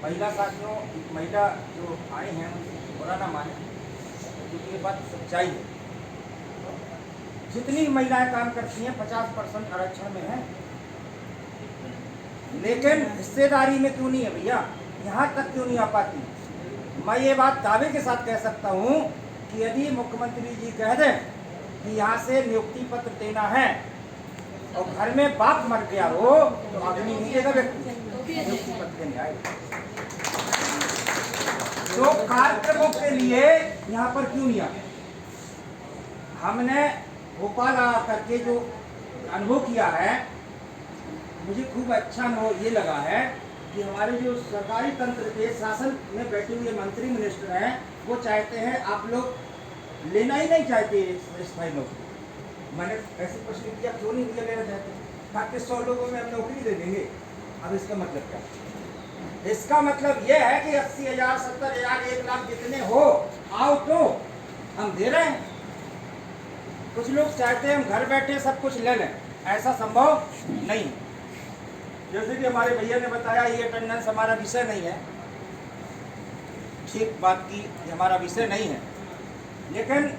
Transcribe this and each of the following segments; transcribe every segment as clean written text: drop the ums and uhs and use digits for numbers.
महिला साथियों, महिला जो आए हैं उनसे बुरा ना माने, क्योंकि ये बात सच्चाई है। जितनी महिलाएं काम करती हैं 50% आरक्षण में है, लेकिन हिस्सेदारी में क्यों नहीं है भैया? यहाँ तक क्यों नहीं आ पाती? मैं ये बात दावे के साथ कह सकता हूँ कि यदि मुख्यमंत्री जी कह दें कि यहाँ से नियुक्ति पत्र देना है और घर में बाप मर गया हो तो आदमी नहीं देगा, व्यक्ति नियुक्ति पत्र देने आएगा। तो कार्यक्रमों के लिए यहाँ पर क्यों नहीं आए? हमने भोपाल करके जो अनुभव किया है, मुझे खूब अच्छा अनुभव ये लगा है कि हमारे जो सरकारी तंत्र के शासन में बैठे हुए मंत्री मिनिस्टर हैं, वो चाहते हैं आप लोग लेना ही नहीं चाहते स्थायी नौकरी। मैंने ऐसे प्रश्न किया क्यों नहीं भैया लेना चाहते? ताकि 100 लोगों में हम नौकरी दे देंगे। अब इसका मतलब क्या? इसका मतलब यह है कि 80,000, 70,000, 1 लाख जितने हो आओ तो हम दे रहे हैं। कुछ लोग चाहते हैं हम घर बैठे सब कुछ ले लें, ऐसा संभव नहीं। जैसे कि हमारे भैया ने बताया, ये अटेंडेंस हमारा विषय नहीं है, ठीक बात की, हमारा विषय नहीं है, लेकिन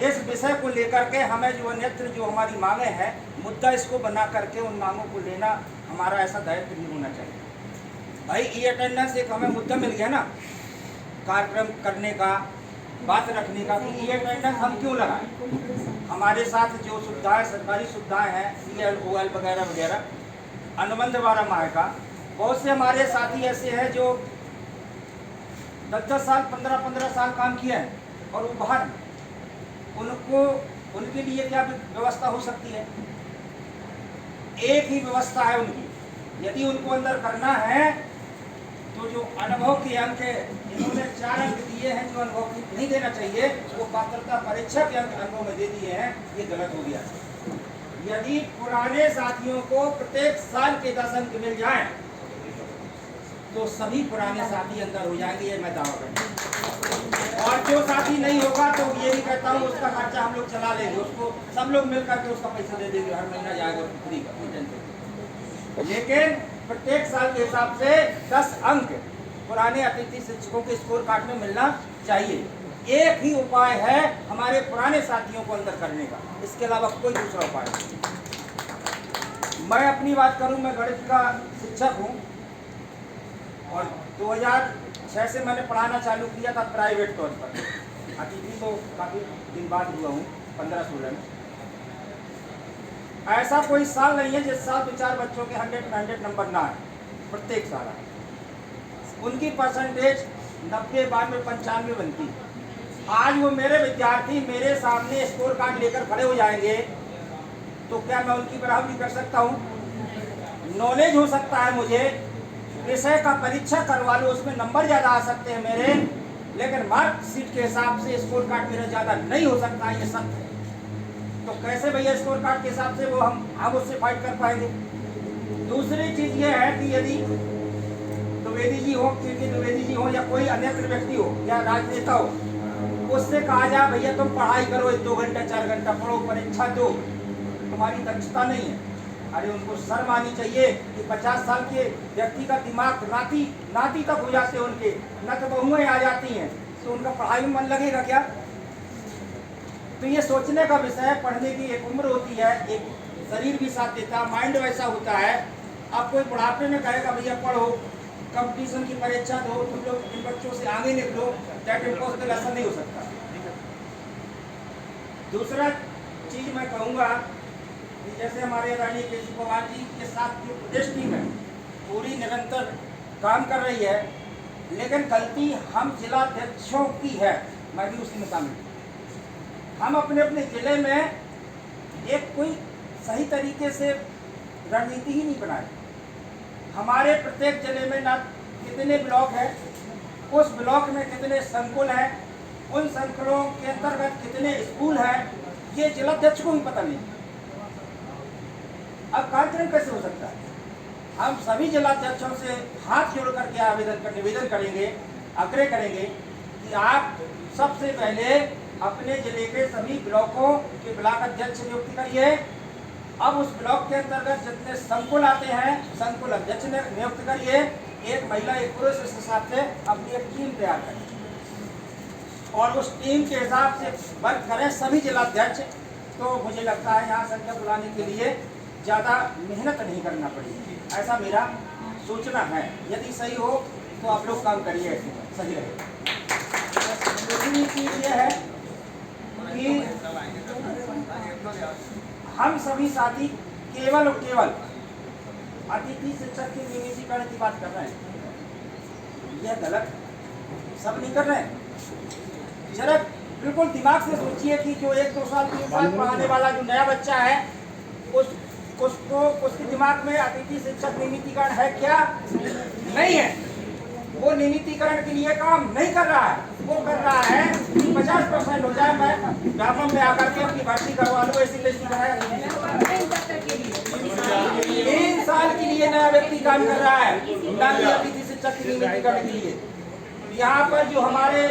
इस विषय को लेकर के हमें जो अन्यत्र जो हमारी मांगे हैं, मुद्दा इसको बना करके उन मांगों को लेना हमारा ऐसा दायित्व नहीं होना चाहिए। भाई ये अटेंडेंस एक हमें मुद्दा मिल गया ना, कार्यक्रम करने का, बात रखने का, कि ये अटेंडेंस हम क्यों लगाएं? हमारे साथ जो सुविधाएं, सरकारी सुविधाएं हैं, CL, OL वगैरह वगैरह, अनुबंध 12 माह का, बहुत से हमारे साथी ऐसे हैं जो 10-10 साल, 15-15 साल काम किए हैं और वो बाहर, उनको उनके लिए क्या व्यवस्था हो सकती है? एक ही व्यवस्था है उनकी, यदि उनको अंदर करना है तो जो अनुभव के अंक इन्होंने 4 अंक दिए हैं जो अनुभव नहीं देना चाहिए, वो पात्रता परीक्षा के अंक अनुभव में दे दिए हैं, ये गलत हो गया। यदि पुराने साथियों को प्रत्येक साल के 10 अंक मिल जाएं तो सभी पुराने साथी अंदर हो जाएंगे, ये मैं दावा करता हूं। और जो साथी नहीं होगा तो ये भी कहता हूँ उसका खर्चा हम लोग चला लेंगे, उसको सब लोग मिलकर के उसका पैसा दे देंगे, हर महीना जाएगा फ्री का। लेकिन प्रत्येक साल के हिसाब से 10 अंक पुराने अतिथि शिक्षकों के स्कोर कार्ड में मिलना चाहिए। एक ही उपाय है हमारे पुराने साथियों को अंदर करने का, इसके अलावा कोई दूसरा उपाय नहीं। मैं अपनी बात करूं, मैं गणित का शिक्षक हूं और 2006 से मैंने पढ़ाना चालू किया था प्राइवेट तौर पर। अतिथि तो काफ़ी दिन बाद हुआ हूँ, 15-16 में। ऐसा कोई साल नहीं है जिस साल 2-4 बच्चों के 100 में 100 नंबर ना आए, प्रत्येक साल आए। उनकी परसेंटेज 90, 92, 95 बनती है। आज वो मेरे विद्यार्थी मेरे सामने स्कोर कार्ड लेकर खड़े हो जाएंगे तो क्या मैं उनकी बराबरी कर सकता हूँ? नॉलेज हो सकता है मुझे, विषय का परीक्षा करवा लो, उसमें नंबर ज़्यादा आ सकते हैं मेरे, लेकिन मार्कशीट के हिसाब से स्कोर कार्ड मेरा ज़्यादा नहीं हो सकता, ये सत्य है। तो कैसे भैया स्कोर कार्ड के हिसाब से वो हम उससे फाइट कर पाएंगे? दूसरी चीज़ ये है कि यदि द्विवेदी जी हो, क्योंकि द्विवेदी जी हो या कोई अन्य व्यक्ति हो या राजनेता हो, उससे कहा जाए भैया तुम पढ़ाई करो, 2 घंटा 4 घंटा पढ़ो, परीक्षा दो, तुम्हारी दक्षता नहीं है। अरे उनको शर्म आनी चाहिए कि 50 साल के व्यक्ति का दिमाग नाती तक हो जाते हैं, उनके न तो बहुएं आ जाती हैं, तो उनका पढ़ाई में मन लगेगा क्या? तो ये सोचने का विषय है। पढ़ने की एक उम्र होती है, एक शरीर भी साथ देता है, माइंड वैसा होता है। अब कोई बुढ़ापे में कहेगा भैया पढ़ो, कंपटीशन की परीक्षा दो, तुम लोग इन बच्चों से आगे निकलो, दैट इम्पॉसिबल, ऐसा नहीं हो सकता। दूसरा चीज मैं कहूँगा कि जैसे हमारे आदरणीय केशव पवार जी के साथ जो प्रदेश टीम है पूरी निरंतर काम कर रही है, लेकिन गलती हम जिलाध्यक्षों की है, मैं भी उसी में शामिल। हम अपने अपने जिले में एक कोई सही तरीके से रणनीति ही नहीं बनाई। हमारे प्रत्येक जिले में ना कितने ब्लॉक हैं, उस ब्लॉक में कितने संकुल हैं, उन संकुलों के अंतर्गत कितने स्कूल हैं, ये जिलाध्यक्ष को भी पता नहीं। अब कार्यक्रम कैसे हो सकता है? हम सभी जिलाध्यक्षों से हाथ जोड़ करके निवेदन करेंगे, आग्रह करेंगे कि आप सबसे पहले अपने जिले के सभी ब्लॉकों के ब्लॉक अध्यक्ष नियुक्त करिए। अब उस ब्लॉक के अंतर्गत जितने संकुल आते हैं, संकुल अध्यक्ष नियुक्त करिए एक महिला एक पुरुष इस हिसाब से अपनी एक टीम तैयार करें और उस टीम के हिसाब से वर्क करें सभी जिलाध्यक्ष। तो मुझे लगता है यहाँ संख्या बुलाने के लिए ज़्यादा मेहनत नहीं करना पड़ेगी, ऐसा मेरा सोचना है। यदि सही हो तो आप लोग काम करिए, ऐसे सही रहेगा। दूसरी चीज़ ये है कि हम सभी साथी केवल और केवल अतिथि शिक्षक के नियमितीकरण की बात कर रहे हैं, यह गलत, सब नहीं कर रहे हैं। जरा बिल्कुल दिमाग से सोचिए कि जो 1-2 साल 3 साल पढ़ाने वाला जो नया बच्चा है उसके दिमाग में अतिथि शिक्षक नियमितीकरण है क्या? नहीं है। वो नियमितीकरण के लिए काम नहीं कर रहा है, वो कर रहा है कि 50% हो जाए, मैं व्यापम में आकर के अपनी भर्ती करवा लूँ, ऐसी लिस्ट बनाया। 3 साल के लिए नया व्यक्ति काम कर रहा है, ना कि अतिथि शिक्षक की नियमितीकरण के लिए। यहाँ पर जो हमारे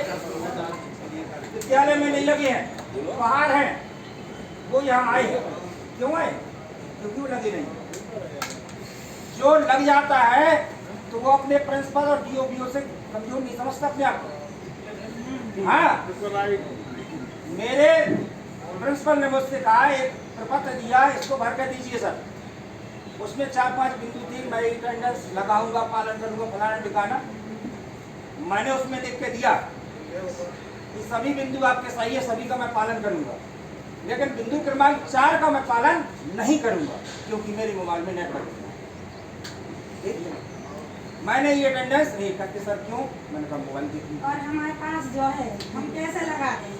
विद्यालय में नहीं लगे हैं, बाहर हैं, वो यहाँ आए हैं। क्यों आए? क्योंकि वो लगे नहीं। जो लग जाता है तो वो अपने प्रिंसिपल और डीओ से कमजोर नहीं समझता अपने आप को। हाँ, मेरे प्रिंसिपल ने मुझसे कहा, एक प्रपत्र दिया, इसको भर कर दीजिए सर। उसमें 4-5 बिंदु थी, मैं अटेंडेंस लगाऊंगा, पालन करूंगा, फलाना ठिकाना। मैंने उसमें लिख के दिया कि सभी बिंदु आपके सही है, सभी का मैं पालन करूंगा, लेकिन बिंदु क्रमांक 4 का मैं पालन नहीं करूंगा क्योंकि मेरे मोबाइल में नेटवर्क है। मैंने ये अटेंडेंस नहीं करते सर, क्यों? मैंने कहा मोबाइल देखी। और हमारे पास जो है हम कैसे लगा दें?